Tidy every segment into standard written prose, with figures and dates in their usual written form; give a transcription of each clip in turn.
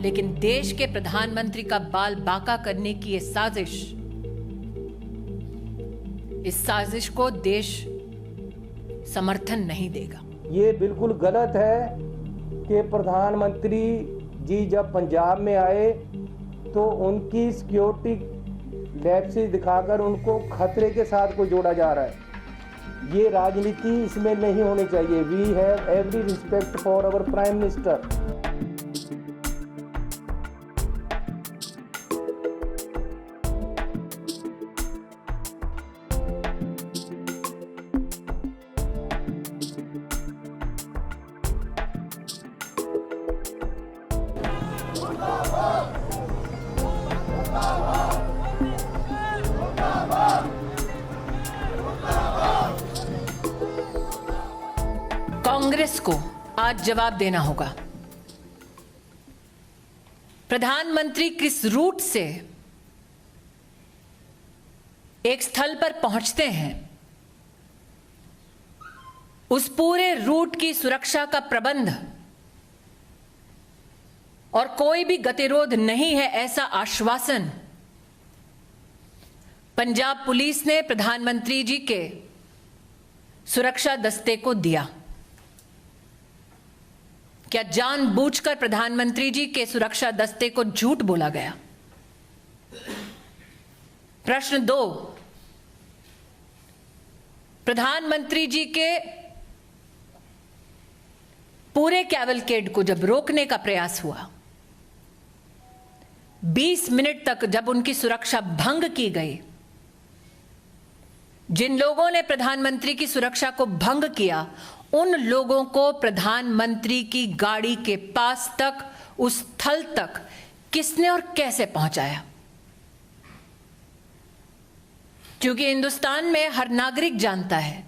लेकिन देश के प्रधानमंत्री का बाल बांका करने की ये साजिश, इस साजिश को देश समर्थन नहीं देगा। ये बिल्कुल गलत है कि प्रधानमंत्री जी जब पंजाब में आए तो उनकी सिक्योरिटी लैप्सेस दिखाकर उनको खतरे के साथ को जोड़ा जा रहा है। ये राजनीति इसमें नहीं होनी चाहिए। We have every respect for our prime minister. Congress को आज जवाब देना होगा। प्रधानमंत्री किस रूट से एक स्थल पर पहुंचते हैं, उस पूरे रूट की सुरक्षा का प्रबंध और कोई भी गतिरोध नहीं है, ऐसा आश्वासन पंजाब पुलिस ने प्रधानमंत्री जी के सुरक्षा दस्ते को दिया। क्या जानबूझकर प्रधानमंत्री जी के सुरक्षा दस्ते को झूठ बोला गया? प्रश्न 2, प्रधानमंत्री जी के पूरे कैवलकेड को जब रोकने का प्रयास हुआ, 20 मिनट तक जब उनकी सुरक्षा भंग की गई, जिन लोगों ने प्रधानमंत्री की सुरक्षा को भंग किया, उन लोगों को प्रधानमंत्री की गाड़ी के पास तक, उस स्थल तक किसने और कैसे पहुंचाया? क्योंकि हिंदुस्तान में हर नागरिक जानता है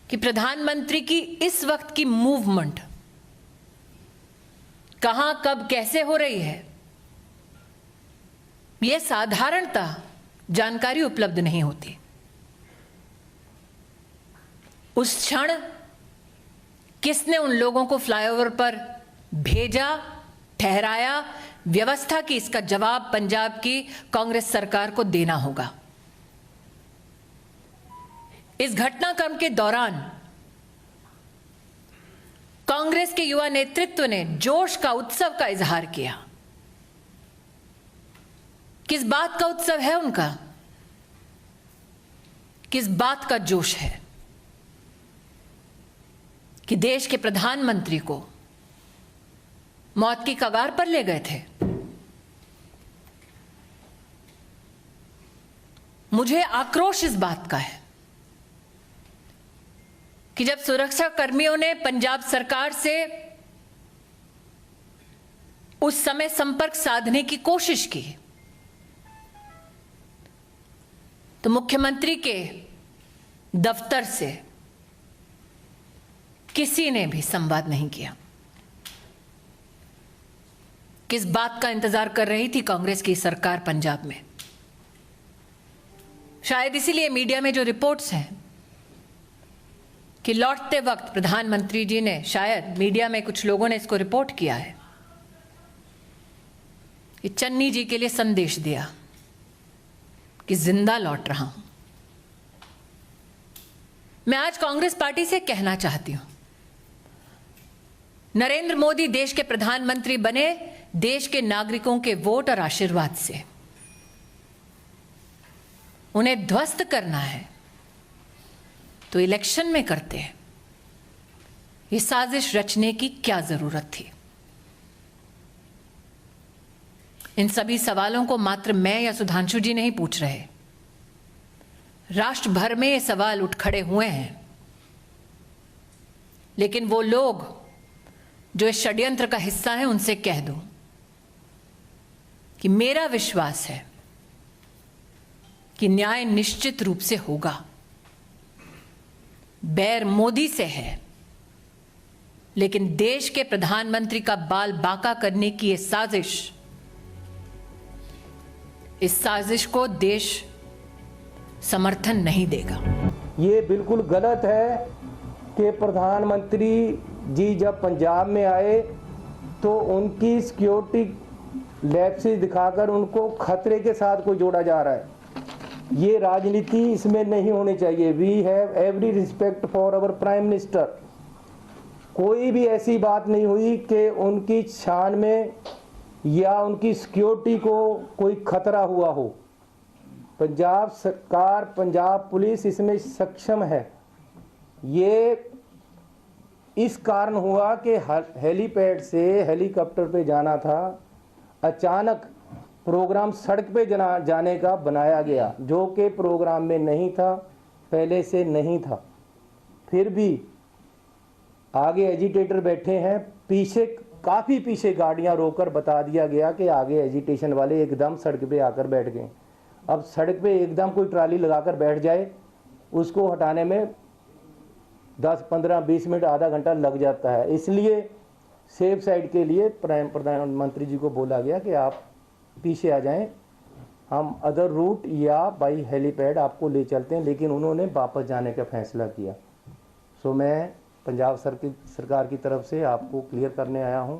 कि प्रधानमंत्री की इस वक्त की मूवमेंट कहां, कब, कैसे हो रही है, यह साधारणतः जानकारी उपलब्ध नहीं होती। उस क्षण किसने उन लोगों को फ्लाईओवर पर भेजा, ठहराया, व्यवस्था की, इसका जवाब पंजाब की कांग्रेस सरकार को देना होगा। इस घटनाक्रम के दौरान कांग्रेस के युवा नेतृत्व ने जोश का, उत्सव का इजहार किया। किस बात का उत्सव है उनका? किस बात का जोश है कि देश के प्रधानमंत्री को मौत की कगार पर ले गए थे? मुझे आक्रोश इस बात का है कि जब सुरक्षा कर्मियों ने पंजाब सरकार से उस समय संपर्क साधने की कोशिश की, तो मुख्यमंत्री के दफ्तर से किसी ने भी संवाद नहीं किया। किस बात का इंतजार कर रही थी कांग्रेस की सरकार पंजाब में? शायद इसीलिए मीडिया में जो रिपोर्ट्स हैं कि लौटते वक्त प्रधानमंत्री जी ने, शायद मीडिया में कुछ लोगों ने इसको रिपोर्ट किया है कि चन्नी जी के लिए संदेश दिया कि जिंदा लौट रहा हूं। मैं आज कांग्रेस पार्टी से कहना चाहती हूं, नरेंद्र मोदी देश के प्रधानमंत्री बने देश के नागरिकों के वोट और आशीर्वाद से। उन्हें ध्वस्त करना है तो इलेक्शन में करते हैं। ये साजिश रचने की क्या जरूरत थी? इन सभी सवालों को मात्र मैं या सुधांशु जी नहीं पूछ रहे, राष्ट्र भर में ये सवाल उठ खड़े हुए हैं। लेकिन वो लोग जो इस षड्यंत्र का हिस्सा हैं, उनसे कह दूं कि मेरा विश्वास है कि न्याय निश्चित रूप से होगा। बैर मोदी से है, लेकिन देश के प्रधानमंत्री का बाल बांका करने की ये साजिश, इस साजिश को देश समर्थन नहीं देगा। ये बिल्कुल गलत है कि प्रधानमंत्री जी जब पंजाब में आए तो उनकी सिक्योरिटी लैप्सेस दिखाकर उनको खतरे के साथ कोई जोड़ा जा रहा है। ये राजनीति इसमें नहीं होनी चाहिए। We have every respect for our prime minister. कोई भी ऐसी बात नहीं हुई कि उनकी शान में या उनकी सिक्योरिटी को कोई खतरा हुआ हो। पंजाब सरकार, पंजाब पुलिस इसमें सक्षम है। ये इस कारण हुआ कि हेलीपैड से हेलीकॉप्टर पे जाना था, अचानक प्रोग्राम सड़क पे जाने का बनाया गया, जो कि प्रोग्राम में नहीं था, पहले से नहीं था। फिर भी आगे एजिटेटर बैठे हैं, पीछे काफ़ी पीछे गाड़ियां रोककर बता दिया गया कि आगे एजिटेशन वाले एकदम सड़क पे आकर बैठ गए। अब सड़क पे एकदम कोई ट्राली लगाकर बैठ जाए, उसको हटाने में 10, 15, 20 मिनट, आधा घंटा लग जाता है। इसलिए सेफ साइड के लिए प्रधानमंत्री जी को बोला गया कि आप पीछे आ जाएं, हम अदर रूट या बाई हेलीपैड आपको ले चलते हैं, लेकिन उन्होंने वापस जाने का फैसला किया। सो मैं पंजाब सरकार की तरफ से आपको क्लियर करने आया हूं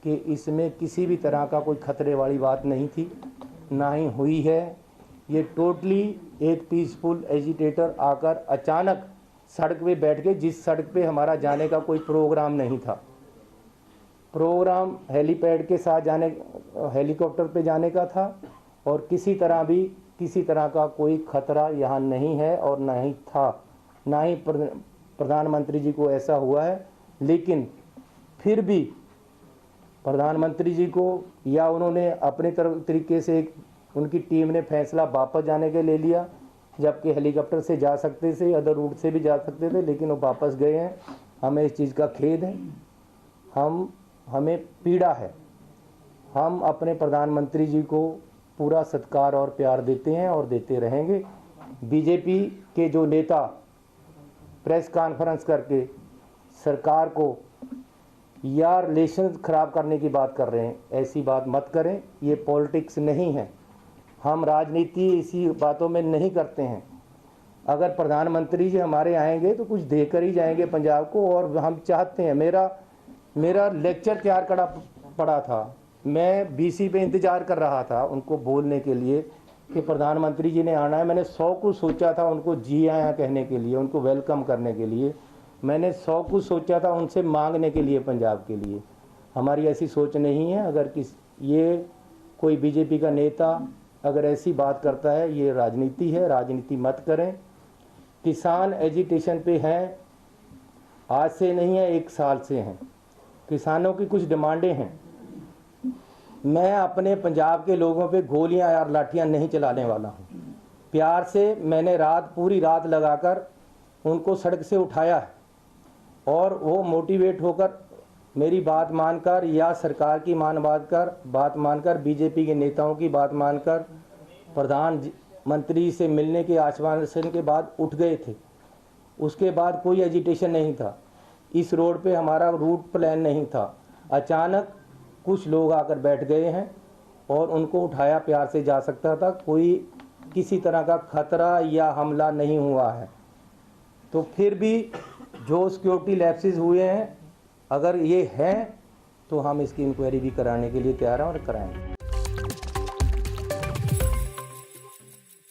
कि इसमें किसी भी तरह का कोई खतरे वाली बात नहीं थी, ना ही हुई है। ये टोटली एक पीसफुल एजिटेटर आकर अचानक सड़क पे बैठ गए, जिस सड़क पे हमारा जाने का कोई प्रोग्राम नहीं था। प्रोग्राम हेलीपैड के साथ जाने, हेलीकॉप्टर पे जाने का था, और किसी तरह का कोई खतरा यहाँ नहीं है और ना ही था, ना ही प्रधानमंत्री जी को ऐसा हुआ है। लेकिन फिर भी प्रधानमंत्री जी को या उन्होंने अपने तरीके से उनकी टीम ने फैसला वापस जाने के ले लिया, जबकि हेलीकॉप्टर से जा सकते थे, अदर रूट से भी जा सकते थे, लेकिन वो वापस गए हैं। हमें इस चीज़ का खेद है, हमें पीड़ा है। हम अपने प्रधानमंत्री जी को पूरा सत्कार और प्यार देते हैं और देते रहेंगे। बीजेपी के जो नेता प्रेस कॉन्फ्रेंस करके सरकार को या रिलेशन ख़राब करने की बात कर रहे हैं, ऐसी बात मत करें। ये पॉलिटिक्स नहीं है, हम राजनीति इसी बातों में नहीं करते हैं। अगर प्रधानमंत्री जी हमारे आएंगे तो कुछ देकर ही जाएंगे पंजाब को, और हम चाहते हैं। मेरा लेक्चर तैयार पड़ा था, मैं बीसी पे इंतज़ार कर रहा था उनको बोलने के लिए कि प्रधानमंत्री जी ने आना है। मैंने 100 कुछ सोचा था उनको जी आया कहने के लिए, उनको वेलकम करने के लिए। मैंने 100 कुछ सोचा था उनसे मांगने के लिए पंजाब के लिए। हमारी ऐसी सोच नहीं है। अगर ये कोई बीजेपी का नेता अगर ऐसी बात करता है, ये राजनीति है, राजनीति मत करें। किसान एजिटेशन पे हैं, आज से नहीं है, 1 साल से हैं। किसानों की कुछ डिमांडें हैं। मैं अपने पंजाब के लोगों पे गोलियां और लाठियां नहीं चलाने वाला हूं। प्यार से मैंने पूरी रात लगाकर उनको सड़क से उठाया है, और वो मोटिवेट होकर मेरी बात मानकर या सरकार की बात मानकर बीजेपी के नेताओं की बात मानकर प्रधानमंत्री से मिलने के आश्वासन के बाद उठ गए थे। उसके बाद कोई एजिटेशन नहीं था। इस रोड पे हमारा रूट प्लान नहीं था। अचानक कुछ लोग आकर बैठ गए हैं और उनको उठाया, प्यार से जा सकता था। कोई किसी तरह का खतरा या हमला नहीं हुआ है। तो फिर भी जो सिक्योरिटी लैप्सेस हुए हैं, अगर ये हैं तो हम इसकी इंक्वायरी भी कराने के लिए तैयार हैं और कराएंगे।